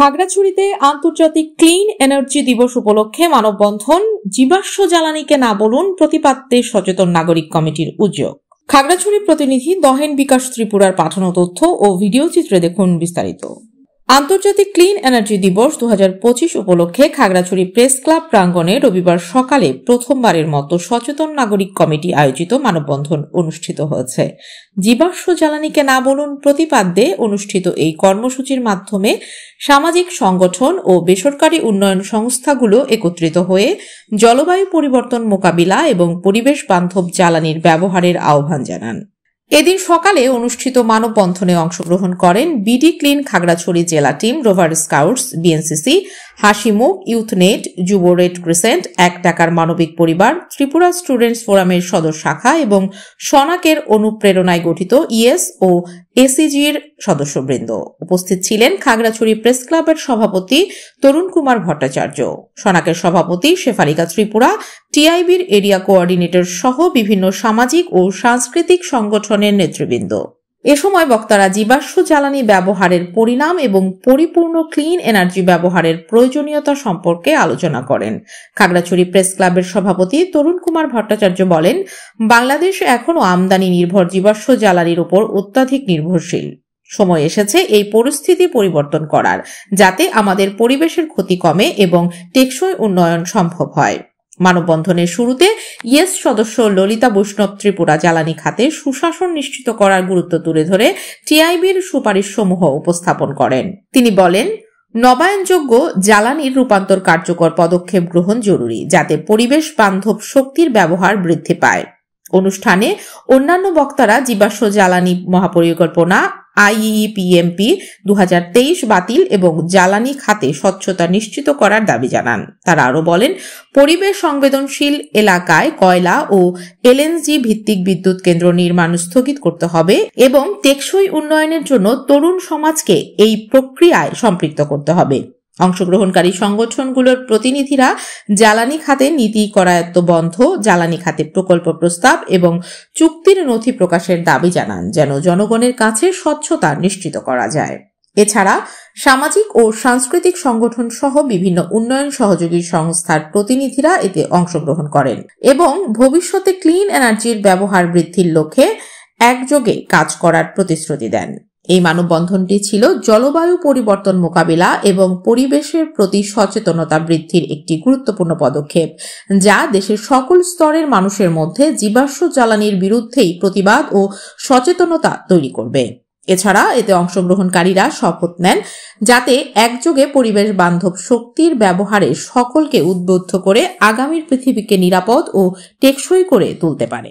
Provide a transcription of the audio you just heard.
খাগড়াছড়িতে আন্তর্জাতিক clean energy দিবস উপলক্ষে মানববন্ধন, জীবাশ্ম জ্বালানিকে না বলুন, প্রতিপাদ্যে সচেতন নাগরিক কমিটির উদ্যোগ। খাগড়াছড়ি প্রতিনিধি দহেন বিকাশ ত্রিপুরার পাঠানো তথ্য ও ভিডিও চিত্রে দেখুন বিস্তারিত। আন্তর্জাতিক ক্লিন এনার্জি দিবস 2025 উপলক্ষে খাগড়াছড়ি প্রেস ক্লাব প্রাঙ্গণে রবিবার সকালে প্রথমবারের মতো সচেতন নাগরিক কমিটি আয়োজিত মানববন্ধন অনুষ্ঠিত হয়েছে। জীবাশ্ম জ্বালানিকে না বলুন প্রতিপাদ্যে অনুষ্ঠিত এই কর্মসূচির মাধ্যমে সামাজিক সংগঠন ও বেসরকারি উন্নয়ন সংস্থাগুলো একত্রিত হয়ে জলবায়ু পরিবর্তন মোকাবিলা এবং পরিবেশ বান্ধব জ্বালানির ব্যবহারের আহ্বান জানান। এদিন সকালে অনুষ্ঠিত মানববন্ধনে অংশগ্রহণ করেন বিডি ক্লিন খাগড়াছড়ি জেলা team, rover scouts, BNCC, Hasimukh, youth net, যুব রেড ক্রিসেন্ট, 1 টাকার মানবিক পরিবার, ত্রিপুরা স্টুডেন্টস ফোরামের সদর শাখা এবং সনাকের অনুপ্রেরণায় গঠিত ইএস ও এসিজির সদস্যবৃন্দ। উপস্থিত ছিলেন খাগড়াছড়ি প্রেস ক্লাবের সভাপতি তরুণ কুমার ভট্টাচার্য, সনাকের সভাপতি শেফালিকা ত্রিপুরা, টিআইবির এরিয়া কোঅর্ডিনেটর সহ বিভিন্ন সামাজিক ও সাংস্কৃতিক সংগঠনের নেতৃবৃন্দ। এ সময় বক্তারা জীবাশ্ম জ্বালানি ব্যবহারের পরিণাম এবং পরিপূর্ণ ক্লিন এনার্জি ব্যবহারের প্রয়োজনীয়তা সম্পর্কে আলোচনা করেন। খাগড়াছড়ি প্রেস ক্লাবের সভাপতি তরুণ কুমার ভট্টাচার্য বলেন, বাংলাদেশ এখনও আমদানি নির্ভর জীবাশ্ম জ্বালানির উপর অত্যাধিক নির্ভরশীল। সময় এসেছে এই পরিস্থিতি পরিবর্তন করার, যাতে আমাদের পরিবেশের ক্ষতি কমে এবং টেকসই উন্নয়ন সম্ভব হয়। মানববন্ধনের শুরুতে ইয়েস সদস্য ললিতা বৈষ্ণব ত্রিপুরা জ্বালানি খাতে সুশাসন নিশ্চিত করার গুরুত্ব তুলে ধরে টিআইবির সুপারিশসমূহ উপস্থাপন করেন। তিনি বলেন, নবায়নযোগ্য জ্বালানির রূপান্তর কার্যকর পদক্ষেপ গ্রহণ জরুরি, যাতে পরিবেশ বান্ধব শক্তির ব্যবহার বৃদ্ধি পায়। অনুষ্ঠানে অন্যান্য বক্তারা জীবাশ্ম জ্বালানি মহাপরিকল্পনা IEEPMP 2023 বাতিল এবং জ্বালানি খাতে স্বচ্ছতা নিশ্চিত করার দাবি জানান। তারা আরো বলেন, পরিবেশ সংবেদনশীল এলাকায় কয়লা ও এলএনজি ভিত্তিক বিদ্যুৎ কেন্দ্র নির্মাণ স্থগিত করতে হবে এবং টেকসই উন্নয়নের জন্য তরুণ সমাজকে এই প্রক্রিয়ায় সম্পৃক্ত করতে হবে। অংশগ্রহণকারী সংগঠনগুলোর প্রতিনিধিরা জ্বালানি খাতে নীতি করায়ত্ত বন্ধ, জ্বালানি খাতে প্রকল্প প্রস্তাব এবং চুক্তির নথি প্রকাশের দাবি জানান, যেন জনগণের কাছে স্বচ্ছতা নিশ্চিত করা যায়। এছাড়া সামাজিক ও সাংস্কৃতিক সংগঠন সহ বিভিন্ন উন্নয়ন সহযোগী সংস্থার প্রতিনিধিরা এতে অংশগ্রহণ করেন এবং ভবিষ্যতে ক্লিন এনার্জির ব্যবহার বৃদ্ধির লক্ষ্যে একযোগে কাজ করার প্রতিশ্রুতি দেন। এই মানববন্ধনটি ছিল জলবায়ু পরিবর্তন মোকাবিলা এবং পরিবেশের প্রতি সচেতনতা বৃদ্ধির একটি গুরুত্বপূর্ণ পদক্ষেপ, যা দেশের সকল স্তরের মানুষের মধ্যে জীবাশ্ম জ্বালানির বিরুদ্ধেই প্রতিবাদ ও সচেতনতা তৈরি করবে। এছাড়া এতে অংশগ্রহণকারীরা শপথ নেন, যাতে একযোগে পরিবেশ বান্ধব শক্তির ব্যবহারে সকলকে উদ্বুদ্ধ করে আগামীর পৃথিবীকে নিরাপদ ও টেকসই করে তুলতে পারে।